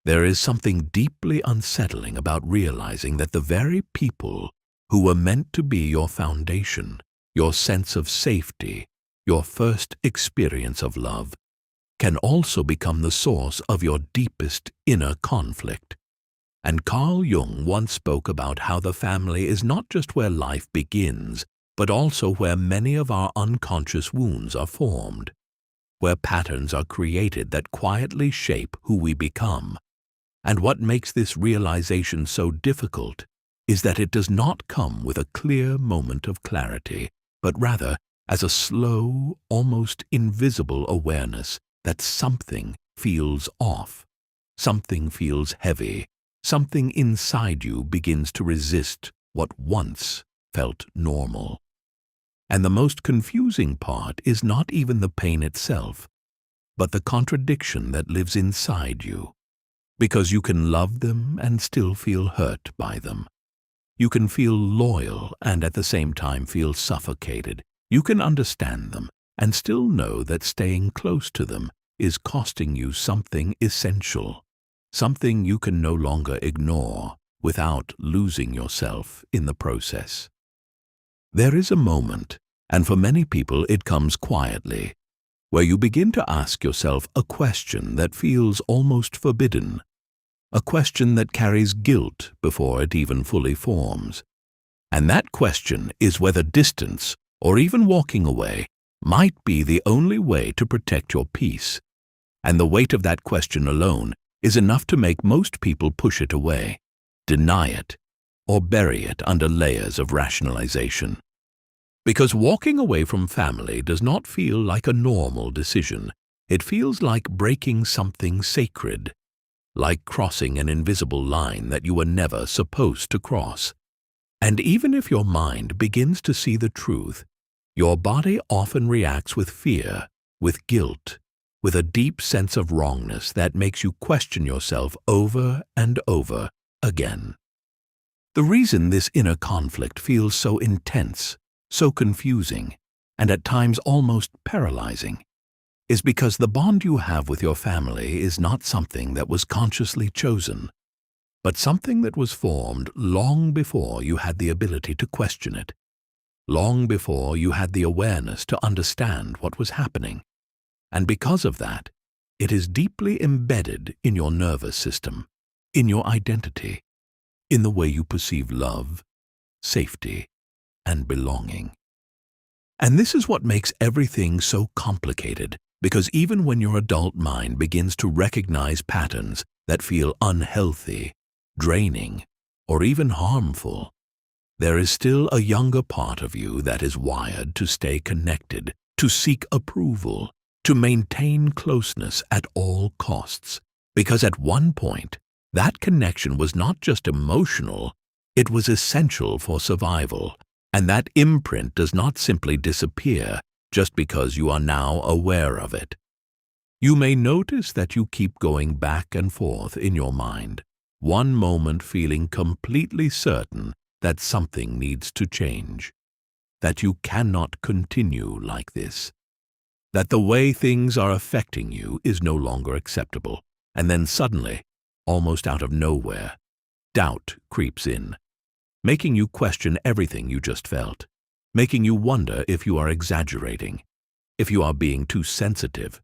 There is something deeply unsettling about realizing that the very people who were meant to be your foundation, your sense of safety, your first experience of love, can also become the source of your deepest inner conflict. And Carl Jung once spoke about how the family is not just where life begins, but also where many of our unconscious wounds are formed, where patterns are created that quietly shape who we become. And what makes this realization so difficult is that it does not come with a clear moment of clarity, but rather as a slow, almost invisible awareness that something feels off, something feels heavy, something inside you begins to resist what once felt normal. And the most confusing part is not even the pain itself, but the contradiction that lives inside you. Because you can love them and still feel hurt by them. You can feel loyal and at the same time feel suffocated. You can understand them and still know that staying close to them is costing you something essential, something you can no longer ignore without losing yourself in the process. There is a moment, and for many people it comes quietly, where you begin to ask yourself a question that feels almost forbidden, a question that carries guilt before it even fully forms. And that question is whether distance, or even walking away, might be the only way to protect your peace. And the weight of that question alone is enough to make most people push it away, deny it, or bury it under layers of rationalization. Because walking away from family does not feel like a normal decision. It feels like breaking something sacred, like crossing an invisible line that you were never supposed to cross. And even if your mind begins to see the truth, your body often reacts with fear, with guilt, with a deep sense of wrongness that makes you question yourself over and over again. The reason this inner conflict feels so intense, so confusing, and at times almost paralyzing, is because the bond you have with your family is not something that was consciously chosen, but something that was formed long before you had the ability to question it, long before you had the awareness to understand what was happening. And because of that, it is deeply embedded in your nervous system, in your identity, in the way you perceive love, safety, and belonging. And this is what makes everything so complicated, because even when your adult mind begins to recognize patterns that feel unhealthy, draining, or even harmful, there is still a younger part of you that is wired to stay connected, to seek approval, to maintain closeness at all costs. Because at one point, that connection was not just emotional, it was essential for survival, and that imprint does not simply disappear just because you are now aware of it. You may notice that you keep going back and forth in your mind, one moment feeling completely certain that something needs to change, that you cannot continue like this, that the way things are affecting you is no longer acceptable, and then suddenly, almost out of nowhere, doubt creeps in, making you question everything you just felt, making you wonder if you are exaggerating, if you are being too sensitive,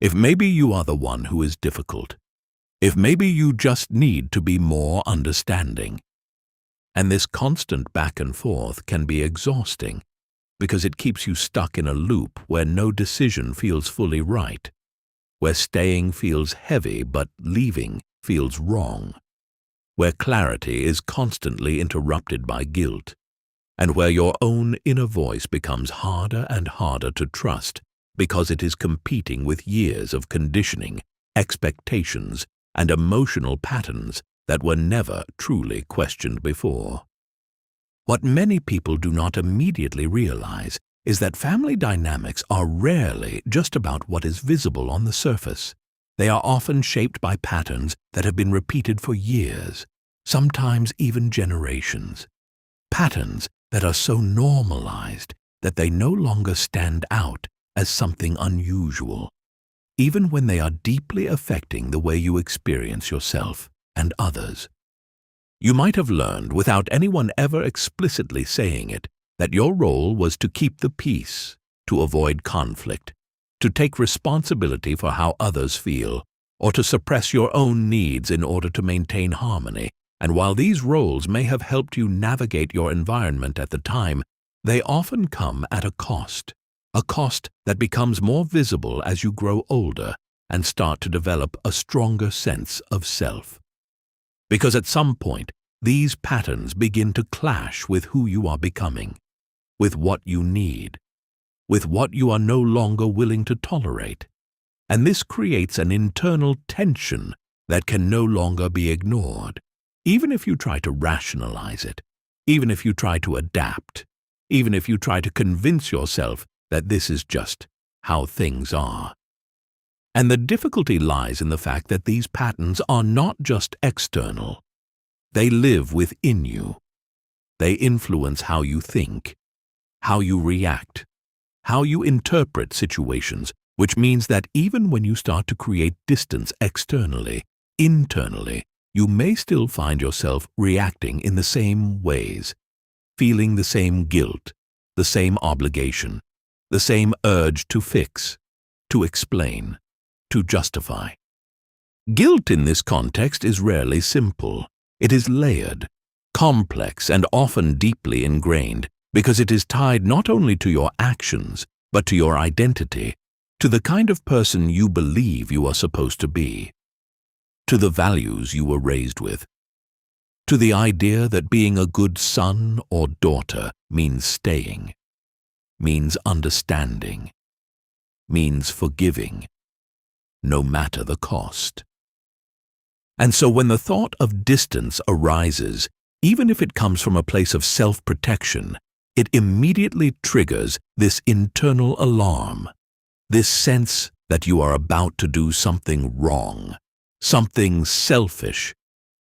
if maybe you are the one who is difficult, if maybe you just need to be more understanding. And this constant back and forth can be exhausting because it keeps you stuck in a loop where no decision feels fully right, where staying feels heavy but leaving feels wrong, where clarity is constantly interrupted by guilt, and where your own inner voice becomes harder and harder to trust because it is competing with years of conditioning, expectations, and emotional patterns that were never truly questioned before. What many people do not immediately realize is that family dynamics are rarely just about what is visible on the surface. They are often shaped by patterns that have been repeated for years, sometimes even generations. Patterns that are so normalized that they no longer stand out as something unusual. even when they are deeply affecting the way you experience yourself and others. You might have learned, without anyone ever explicitly saying it, that your role was to keep the peace, to avoid conflict, to take responsibility for how others feel, or to suppress your own needs in order to maintain harmony. And while these roles may have helped you navigate your environment at the time, they often come at a cost that becomes more visible as you grow older and start to develop a stronger sense of self. Because at some point, these patterns begin to clash with who you are becoming, with what you need, with what you are no longer willing to tolerate. And this creates an internal tension that can no longer be ignored, even if you try to rationalize it, even if you try to adapt, even if you try to convince yourself that this is just how things are. And the difficulty lies in the fact that these patterns are not just external. They live within you. They influence how you think, how you react, how you interpret situations, which means that even when you start to create distance externally, internally, you may still find yourself reacting in the same ways, feeling the same guilt, the same obligation, the same urge to fix, to explain, to justify. Guilt in this context is rarely simple. It is layered, complex, and often deeply ingrained because it is tied not only to your actions, but to your identity, to the kind of person you believe you are supposed to be, to the values you were raised with, to the idea that being a good son or daughter means staying, means understanding, means forgiving, no matter the cost. And so when the thought of distance arises, even if it comes from a place of self-protection, it immediately triggers this internal alarm, this sense that you are about to do something wrong, something selfish,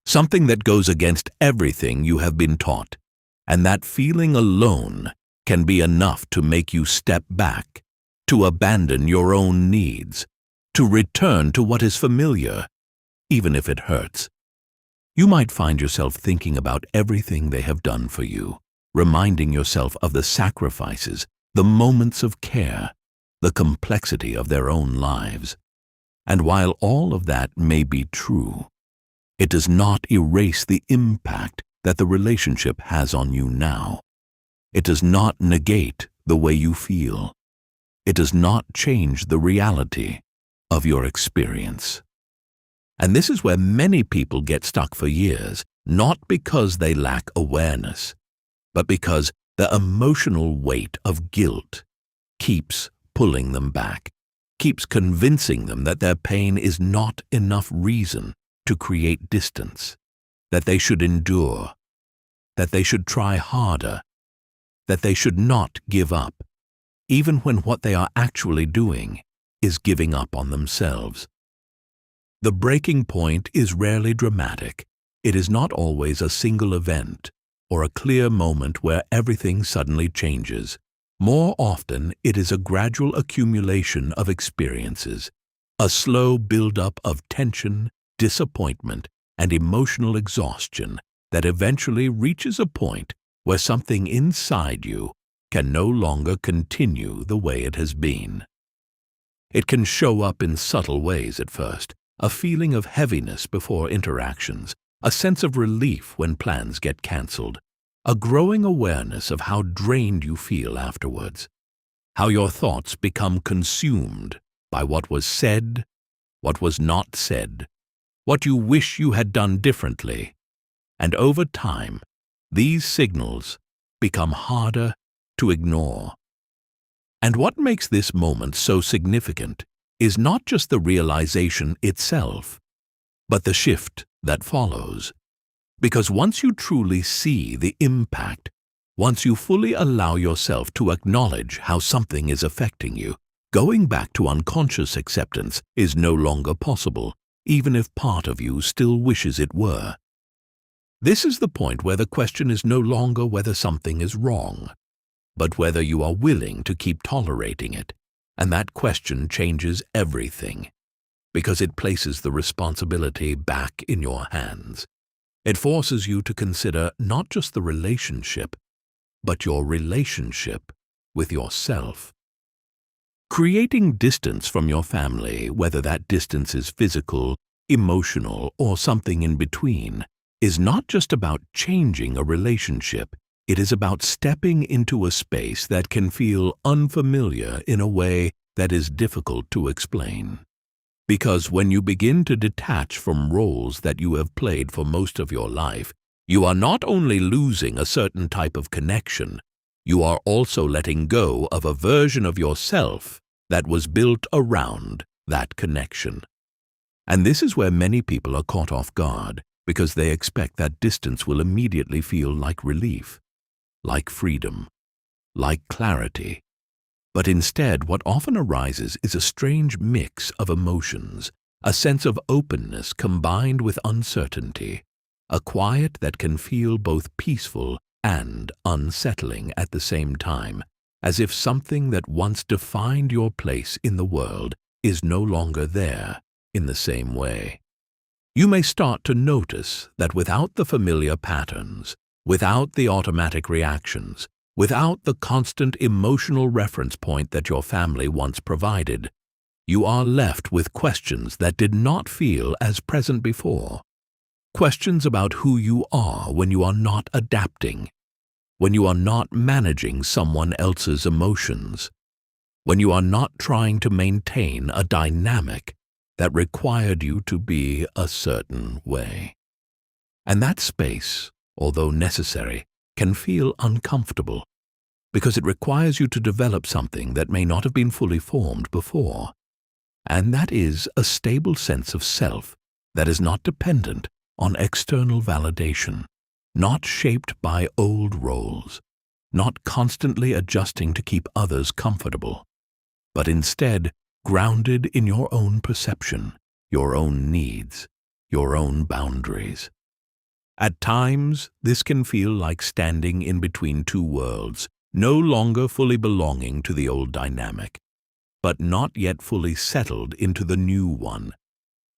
something that goes against everything you have been taught. And that feeling alone can be enough to make you step back, to abandon your own needs, to return to what is familiar, even if it hurts. You might find yourself thinking about everything they have done for you, reminding yourself of the sacrifices, the moments of care, the complexity of their own lives. And while all of that may be true, it does not erase the impact that the relationship has on you now. It does not negate the way you feel. It does not change the reality of your experience. And this is where many people get stuck for years, not because they lack awareness, but because the emotional weight of guilt keeps pulling them back, keeps convincing them that their pain is not enough reason to create distance, that they should endure, that they should try harder, that they should not give up, even when what they are actually doing is giving up on themselves. The breaking point is rarely dramatic. It is not always a single event or a clear moment where everything suddenly changes. More often, it is a gradual accumulation of experiences, a slow build-up of tension, disappointment, and emotional exhaustion that eventually reaches a point where something inside you can no longer continue the way it has been. It can show up in subtle ways at first, a feeling of heaviness before interactions, a sense of relief when plans get cancelled, a growing awareness of how drained you feel afterwards, how your thoughts become consumed by what was said, what was not said, what you wish you had done differently. And over time, these signals become harder to ignore. And what makes this moment so significant is not just the realization itself, but the shift that follows. Because once you truly see the impact, once you fully allow yourself to acknowledge how something is affecting you, going back to unconscious acceptance is no longer possible, even if part of you still wishes it were. This is the point where the question is no longer whether something is wrong, but whether you are willing to keep tolerating it, And that question changes everything, because it places the responsibility back in your hands. It forces you to consider not just the relationship, but your relationship with yourself. Creating distance from your family, whether that distance is physical, emotional, or something in between, is not just about changing a relationship. It is about stepping into a space that can feel unfamiliar in a way that is difficult to explain. Because when you begin to detach from roles that you have played for most of your life, you are not only losing a certain type of connection, you are also letting go of a version of yourself that was built around that connection. And this is where many people are caught off guard, because they expect that distance will immediately feel like relief, like freedom, like clarity. But instead, what often arises is a strange mix of emotions, a sense of openness combined with uncertainty, a quiet that can feel both peaceful and unsettling at the same time, as if something that once defined your place in the world is no longer there in the same way. You may start to notice that without the familiar patterns, without the automatic reactions, without the constant emotional reference point that your family once provided, you are left with questions that did not feel as present before. Questions about who you are when you are not adapting, when you are not managing someone else's emotions, when you are not trying to maintain a dynamic that required you to be a certain way. And that space, although necessary, can feel uncomfortable, because it requires you to develop something that may not have been fully formed before. And that is a stable sense of self that is not dependent on external validation, not shaped by old roles, not constantly adjusting to keep others comfortable, but instead grounded in your own perception, your own needs, your own boundaries. At times, this can feel like standing in between two worlds, no longer fully belonging to the old dynamic, but not yet fully settled into the new one.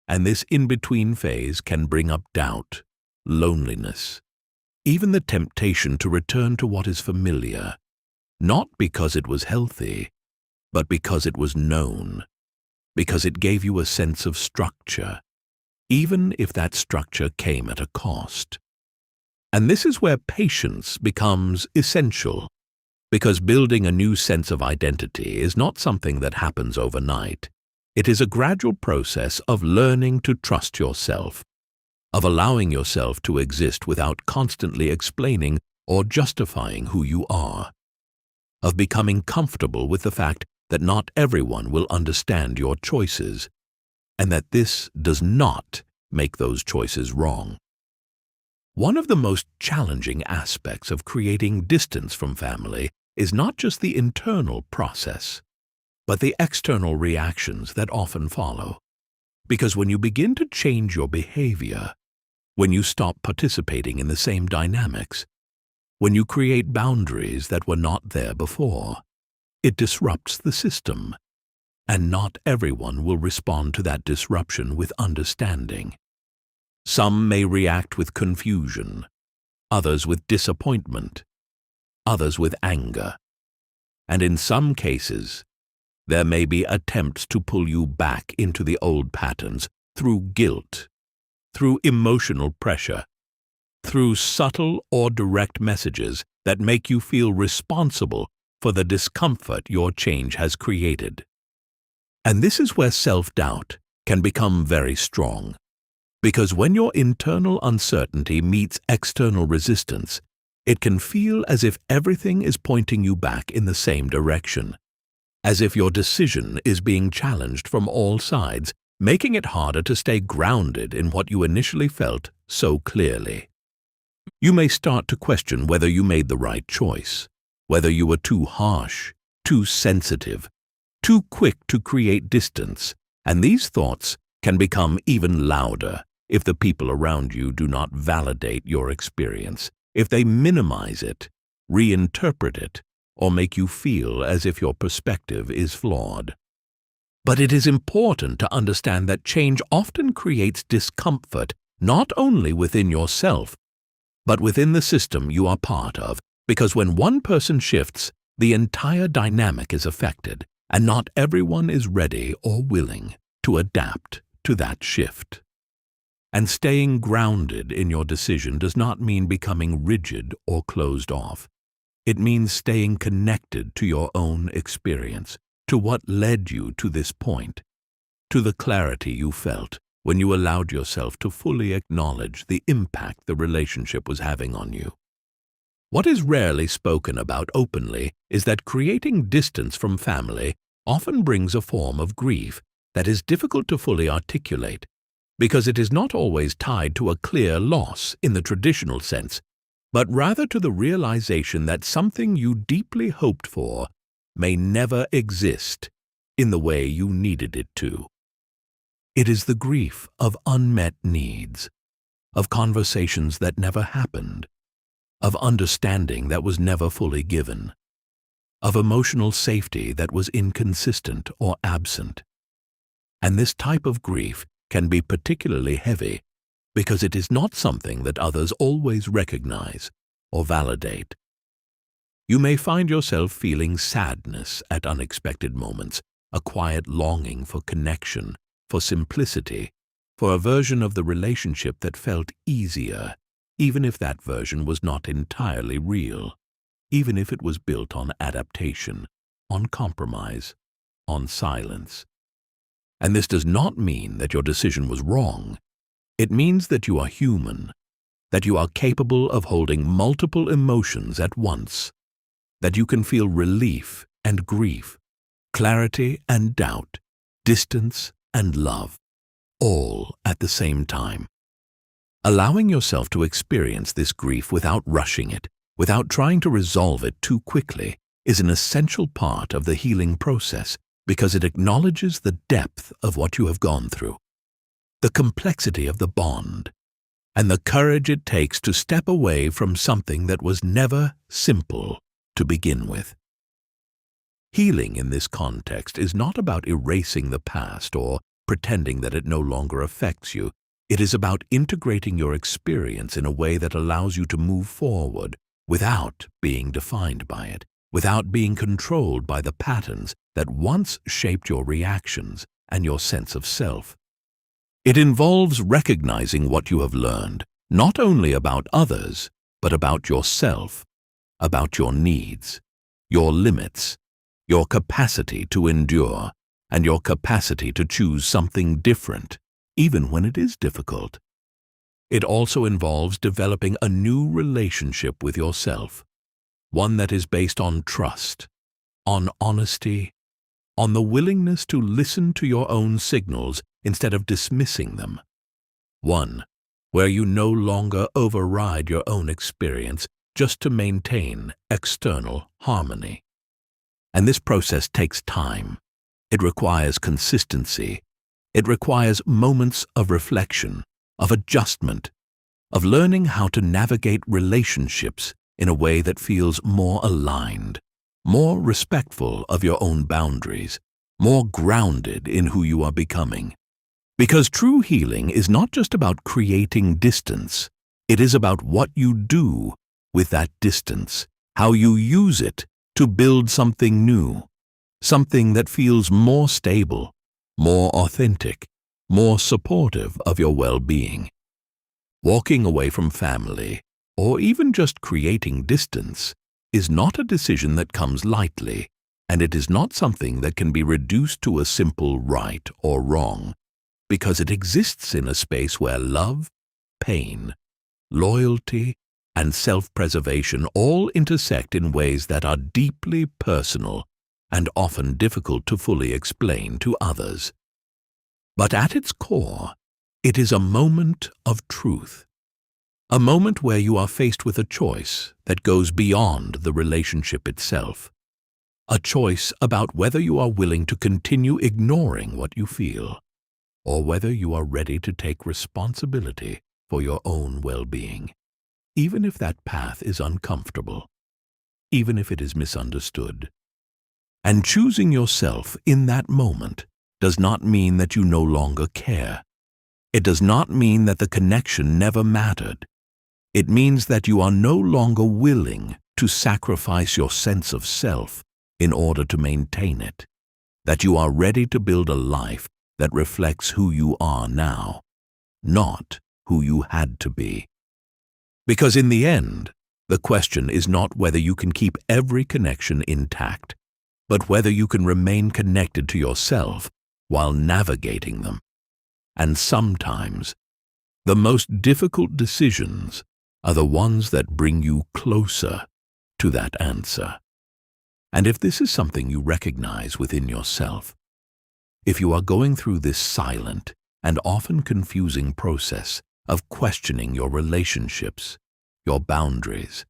And this in-between phase can bring up doubt, loneliness, even the temptation to return to what is familiar, not because it was healthy, but because it was known, because it gave you a sense of structure, even if that structure came at a cost. And this is where patience becomes essential, because building a new sense of identity is not something that happens overnight. It is a gradual process of learning to trust yourself, of allowing yourself to exist without constantly explaining or justifying who you are, of becoming comfortable with the fact that not everyone will understand your choices, and that this does not make those choices wrong. One of the most challenging aspects of creating distance from family is not just the internal process, but the external reactions that often follow. Because when you begin to change your behavior, when you stop participating in the same dynamics, when you create boundaries that were not there before, it disrupts the system, and not everyone will respond to that disruption with understanding. Some may react with confusion, others with disappointment, others with anger, and in some cases, there may be attempts to pull you back into the old patterns through guilt, through emotional pressure, through subtle or direct messages that make you feel responsible for the discomfort your change has created. And this is where self-doubt can become very strong, because when your internal uncertainty meets external resistance, it can feel as if everything is pointing you back in the same direction, as if your decision is being challenged from all sides, making it harder to stay grounded in what you initially felt so clearly. You may start to question whether you made the right choice, whether you were too harsh, too sensitive, too quick to create distance, and these thoughts can become even louder if the people around you do not validate your experience, if they minimize it, reinterpret it, or make you feel as if your perspective is flawed. But it is important to understand that change often creates discomfort not only within yourself, but within the system you are part of, because when one person shifts, the entire dynamic is affected, and not everyone is ready or willing to adapt to that shift. And staying grounded in your decision does not mean becoming rigid or closed off. It means staying connected to your own experience, to what led you to this point, to the clarity you felt when you allowed yourself to fully acknowledge the impact the relationship was having on you. What is rarely spoken about openly is that creating distance from family often brings a form of grief that is difficult to fully articulate, because it is not always tied to a clear loss in the traditional sense, but rather to the realization that something you deeply hoped for may never exist in the way you needed it to. It is the grief of unmet needs, of conversations that never happened, of understanding that was never fully given, of emotional safety that was inconsistent or absent. And this type of grief can be particularly heavy because it is not something that others always recognize or validate. You may find yourself feeling sadness at unexpected moments, a quiet longing for connection, for simplicity, for a version of the relationship that felt easier, even if that version was not entirely real, even if it was built on adaptation, on compromise, on silence. And this does not mean that your decision was wrong. It means that you are human, that you are capable of holding multiple emotions at once, that you can feel relief and grief, clarity and doubt, distance and love, all at the same time. Allowing yourself to experience this grief without rushing it, without trying to resolve it too quickly, is an essential part of the healing process because it acknowledges the depth of what you have gone through, the complexity of the bond, and the courage it takes to step away from something that was never simple to begin with. Healing in this context is not about erasing the past or pretending that it no longer affects you. It is about integrating your experience in a way that allows you to move forward without being defined by it, without being controlled by the patterns that once shaped your reactions and your sense of self. It involves recognizing what you have learned, not only about others, but about yourself, about your needs, your limits, your capacity to endure, and your capacity to choose something different, even when it is difficult. It also involves developing a new relationship with yourself, one that is based on trust, on honesty, on the willingness to listen to your own signals instead of dismissing them. One where you no longer override your own experience just to maintain external harmony. And this process takes time. It requires consistency. It requires moments of reflection, of adjustment, of learning how to navigate relationships in a way that feels more aligned, more respectful of your own boundaries, more grounded in who you are becoming. Because true healing is not just about creating distance, it is about what you do with that distance, how you use it to build something new, something that feels more stable, more authentic, more supportive of your well-being. Walking away from family, or even just creating distance, is not a decision that comes lightly, and it is not something that can be reduced to a simple right or wrong, because it exists in a space where love, pain, loyalty, and self-preservation all intersect in ways that are deeply personal and often difficult to fully explain to others. But at its core, it is a moment of truth, a moment where you are faced with a choice that goes beyond the relationship itself, a choice about whether you are willing to continue ignoring what you feel, or whether you are ready to take responsibility for your own well-being, even if that path is uncomfortable, even if it is misunderstood. And choosing yourself in that moment does not mean that you no longer care. It does not mean that the connection never mattered. It means that you are no longer willing to sacrifice your sense of self in order to maintain it, that you are ready to build a life that reflects who you are now, not who you had to be. Because in the end, the question is not whether you can keep every connection intact, but whether you can remain connected to yourself while navigating them. And sometimes, the most difficult decisions are the ones that bring you closer to that answer. And if this is something you recognize within yourself, if you are going through this silent and often confusing process of questioning your relationships, your boundaries,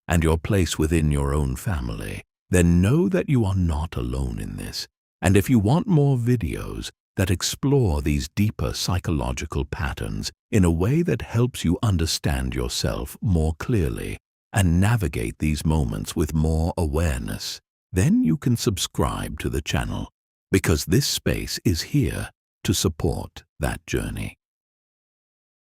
and your place within your own family, then know that you are not alone in this. And if you want more videos that explore these deeper psychological patterns in a way that helps you understand yourself more clearly and navigate these moments with more awareness, then you can subscribe to the channel, because this space is here to support that journey.